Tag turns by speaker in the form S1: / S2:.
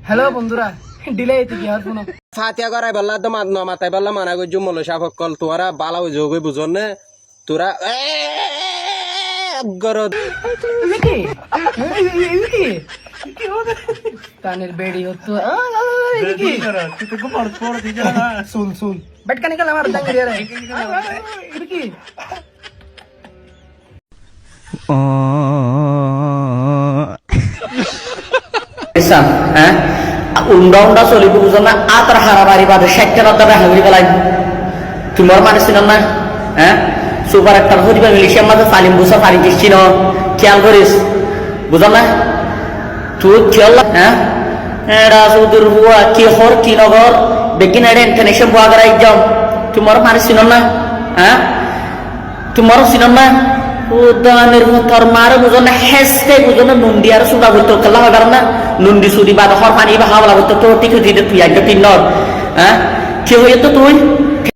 S1: hello বন্ধুরা, delay এতে কি আর কোনো
S2: ফাতিয়া করাই বললা তো মাতাই বললা মানা করছু মলো সাফক কল তোরা বালা যোগ বুঝন না তোরা গরদ
S1: কি কানের বেড়ি হতো কি শুন শুন বেটকা নিকাল আমার দাঙ্গে রে কি
S3: হ্যাঁ উন্ডা উন্ডা চলিব বুঝল না আতর হারাবাড়ি বাদে 60 টাকা দাবে হাগরি বেলাই তোমার মানে ছিল না হ্যাঁ সুপার একটা হরিবা মিলিশিয়ার মাঝে সালিম বুসা পারি দিচ্ছি না খেয়াল করিস বুঝল না তুই খেয়াল হ্যাঁ এরা সুদূর হুয়া কি হর কি নগর বেগিন এড়ে ইন্টারনেশন বুয়া করাই যাও তোমার মানে ছিল না হ্যাঁ তোমার ছিল না উদানের তোর মারে বুঝো না হেসতে বুঝো না নুন্দি আর সুদা হইতো খেলা হবে না নুন্দি সুদি বা হর পানি বা হাওলা হইতো তো টিকে দিতে তুই একটা তিন নর হ্যাঁ কি হইতো তুই